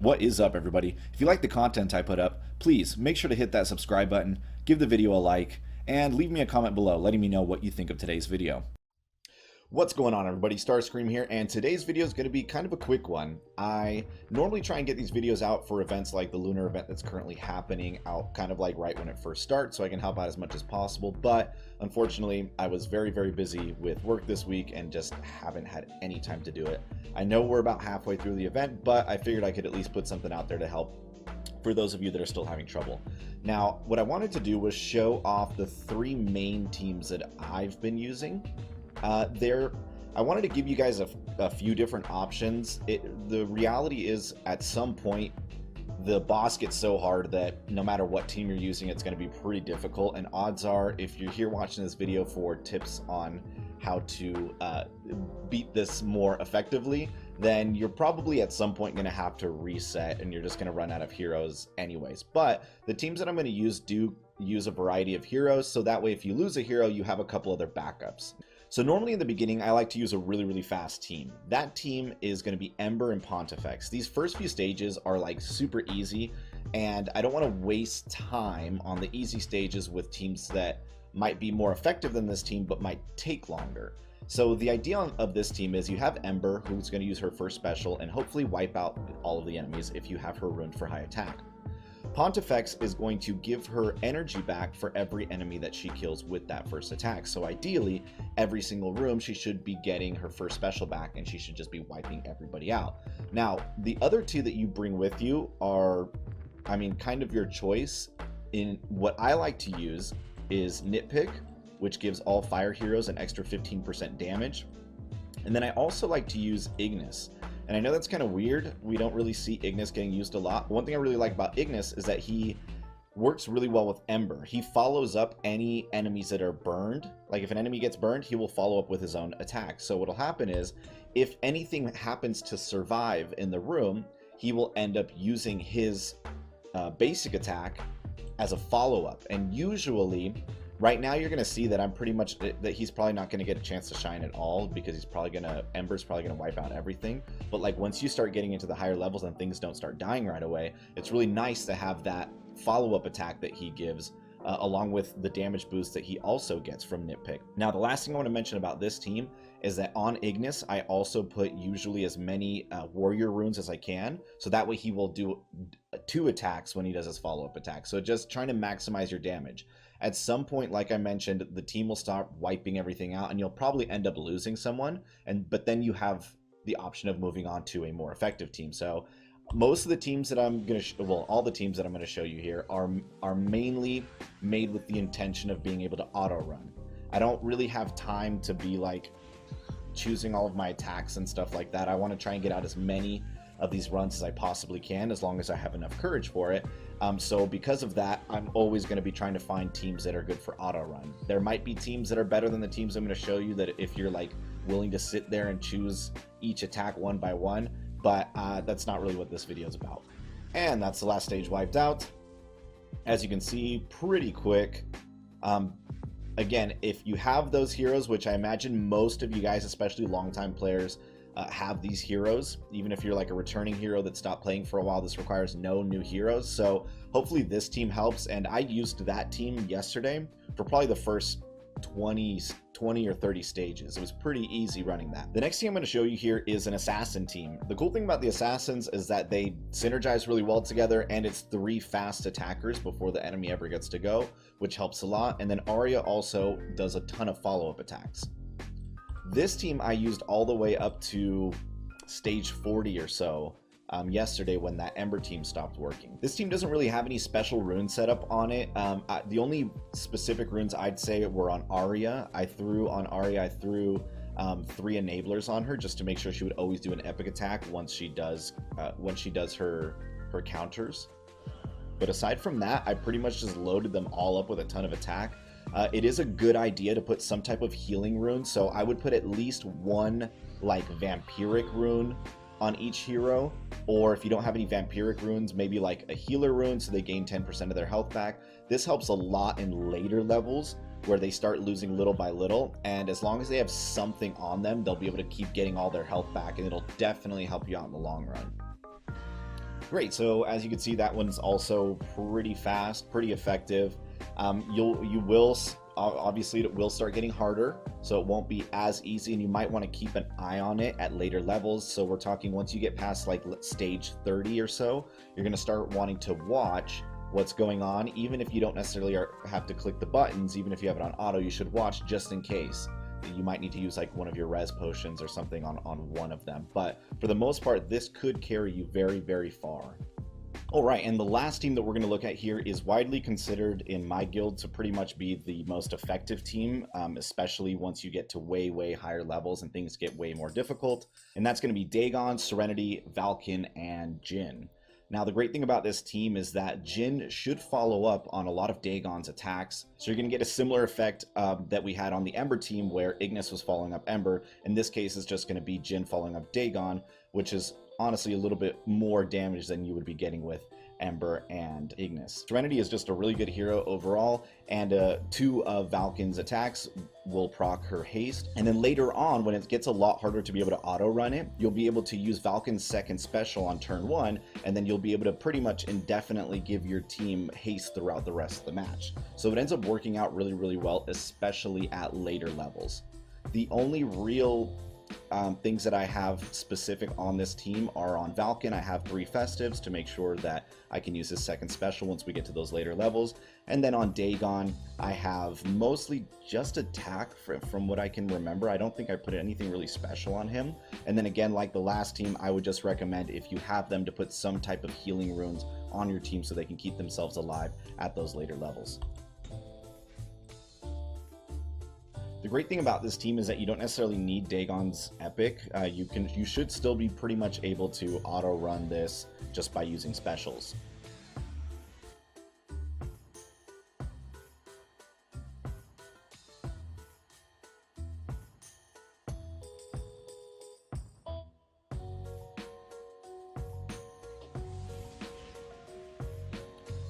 What is up, everybody? If you like the content I put up, please make sure to hit that subscribe button, give the video a like, and leave me a comment below letting me know what you think of today's video. What's going on, everybody? Starscream here, and today's video is going to be kind of a quick one. I normally try and get these videos out for events like the Lunar Event that's currently happening out kind of like right when it first starts, so I can help out as much as possible, but unfortunately I was very busy with work this week and just haven't had any time to do it. I know we're about halfway through the event, but I figured I could at least put something out there to help for those of you that are still having trouble. Now, what I wanted to do was show off the three main teams that I've been using. I wanted to give you guys a few different options. The reality is, at some point, the boss gets so hard that no matter what team you're using, it's going to be pretty difficult. And odds are, if you're here watching this video for tips on how to beat this more effectively, then you're probably at some point going to have to reset, and you're just going to run out of heroes anyways. But the teams that I'm going to use do use a variety of heroes, so that way if you lose a hero, you have a couple other backups. So normally in the beginning, I like to use a really fast team. That team is going to be Ember and Pontifex. These first few stages are like super easy, and I don't want to waste time on the easy stages with teams that might be more effective than this team but might take longer. So the idea of this team is you have Ember, who's going to use her first special and hopefully wipe out all of the enemies if you have her ruined for high attack. Pontifex is going to give her energy back for every enemy that she kills with that first attack. So ideally, every single room she should be getting her first special back, and she should just be wiping everybody out. Now, the other two that you bring with you are, kind of your choice. In what I like to use is Nitpick, which gives all fire heroes an extra 15% damage. And then I also like to use Ignis. And I know that's kind of weird. We don't really see Ignis getting used a lot. One thing I really like about Ignis is that he works really well with Ember. He follows up any enemies that are burned. Like if an enemy gets burned, he will follow up with his own attack. So what'll happen is, if anything happens to survive in the room, he will end up using his basic attack as a follow-up. And usually, right now you're going to see that that he's probably not going to get a chance to shine at all, because Ember's probably going to wipe out everything. But like once you start getting into the higher levels and things don't start dying right away, it's really nice to have that follow-up attack that he gives, along with the damage boost that he also gets from Nitpick. Now, the last thing I want to mention about this team is that on Ignis, I also put usually as many warrior runes as I can, so that way he will do 2 attacks when he does his follow-up attack. So just trying to maximize your damage. At some point, like I mentioned, the team will start wiping everything out, and you'll probably end up losing someone, but then you have the option of moving on to a more effective team. So most of the teams that I'm going to all the teams that I'm going to show you here are mainly made with the intention of being able to auto run. I don't really have time to be like choosing all of my attacks and stuff like that. I want to try and get out as many of these runs as I possibly can, as long as I have enough courage for it. So because of that, I'm always going to be trying to find teams that are good for auto run. There might be teams that are better than the teams I'm going to show you, that if you're like willing to sit there and choose each attack one by one, but that's not really what this video is about. And that's the last stage wiped out. As you can see, pretty quick. Again, if you have those heroes, which I imagine most of you guys, especially longtime players, have these heroes. Even if you're like a returning hero that stopped playing for a while, this requires no new heroes. So hopefully this team helps. And I used that team yesterday for probably the first 20 or 30 stages. It was pretty easy running that. The next team I'm going to show you here is an assassin team. The cool thing about the assassins is that they synergize really well together, and it's 3 fast attackers before the enemy ever gets to go, which helps a lot. And then Aria also does a ton of follow-up attacks. This team I used all the way up to stage 40 or so yesterday when that Ember team stopped working. This team doesn't really have any special rune setup on it. The only specific runes I'd say were on Aria. I threw 3 enablers on her just to make sure she would always do an epic attack once she does her counters. But aside from that, I pretty much just loaded them all up with a ton of attack. It is a good idea to put some type of healing rune, so I would put at least 1 like vampiric rune on each hero, or if you don't have any vampiric runes, maybe like a healer rune so they gain 10% of their health back. This helps a lot in later levels where they start losing little by little, and as long as they have something on them, they'll be able to keep getting all their health back, and it'll definitely help you out in the long run. Great, so as you can see, that one's also pretty fast, pretty effective. Obviously it will start getting harder, so it won't be as easy, and you might want to keep an eye on it at later levels. So we're talking once you get past like stage 30 or so, you're going to start wanting to watch what's going on. Even if you don't necessarily have to click the buttons, even if you have it on auto, you should watch just in case. You might need to use like one of your res potions or something on one of them, but for the most part this could carry you very, very far. All right, and the last team that we're going to look at here is widely considered in my guild to pretty much be the most effective team, especially once you get to way, way higher levels and things get way more difficult, and that's going to be Dagon, Serenity, Valken, and Jhin. Now, the great thing about this team is that Jhin should follow up on a lot of Dagon's attacks, so you're going to get a similar effect that we had on the Ember team where Ignis was following up Ember. In this case, it's just going to be Jhin following up Dagon, which is honestly a little bit more damage than you would be getting with Ember and Ignis. Serenity is just a really good hero overall, and 2 of Valken's attacks will proc her haste. And then later on, when it gets a lot harder to be able to auto run it, you'll be able to use Valken's second special on turn 1, and then you'll be able to pretty much indefinitely give your team haste throughout the rest of the match. So it ends up working out really, really well, especially at later levels. The only real things that I have specific on this team are on Valken. I have 3 festives to make sure that I can use his second special once we get to those later levels. And then on Dagon, I have mostly just attack from what I can remember. I don't think I put anything really special on him. And then again, like the last team, I would just recommend if you have them to put some type of healing runes on your team so they can keep themselves alive at those later levels. The great thing about this team is that you don't necessarily need Dagon's epic. You should still be pretty much able to auto run this just by using specials.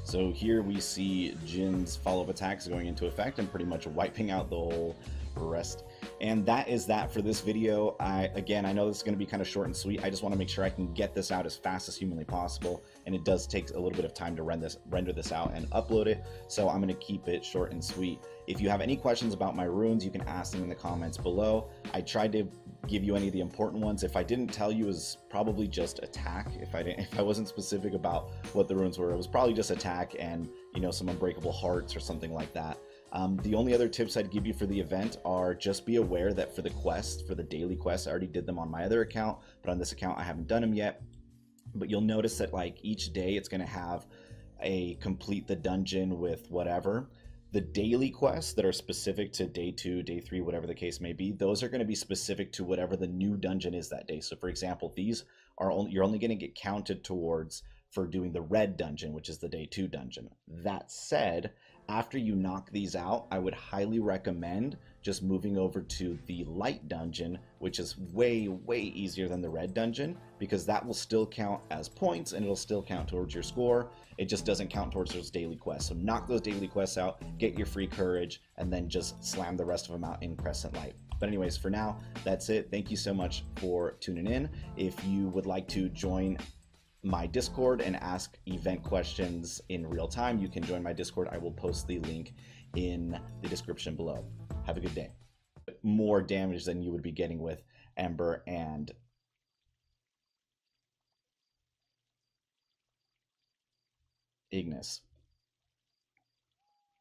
So here we see Jhin's follow-up attacks going into effect and pretty much wiping out the whole rest. And that is that for this video. Again, I know this is going to be kind of short and sweet. I just want to make sure I can get this out as fast as humanly possible, and it does take a little bit of time to render this out and upload it, so I'm going to keep it short and sweet. If you have any questions about my runes, you can ask them in the comments below. I tried to give you any of the important ones. If I didn't tell you, it was probably just attack. If I wasn't specific about what the runes were, it was probably just attack and, you know, some unbreakable hearts or something like that. The only other tips I'd give you for the event are just be aware that for the quests, for the daily quests, I already did them on my other account, but on this account I haven't done them yet. But you'll notice that like each day it's going to have a complete the dungeon with whatever. The daily quests that are specific to day 2, day 3, whatever the case may be, those are going to be specific to whatever the new dungeon is that day. So for example, these are you're only going to get counted towards for doing the red dungeon, which is the day 2 dungeon. That said, after you knock these out, I would highly recommend just moving over to the light dungeon, which is way, way easier than the red dungeon, because that will still count as points and it'll still count towards your score. It just doesn't count towards those daily quests. So knock those daily quests out, get your free courage, and then just slam the rest of them out in Crescent Light. But anyways, for now, that's it. Thank you so much for tuning in. If you would like to join my Discord and ask event questions in real time, you can join my Discord. I will post the link in the description below. Have a good day. More damage than you would be getting with Ember and Ignis.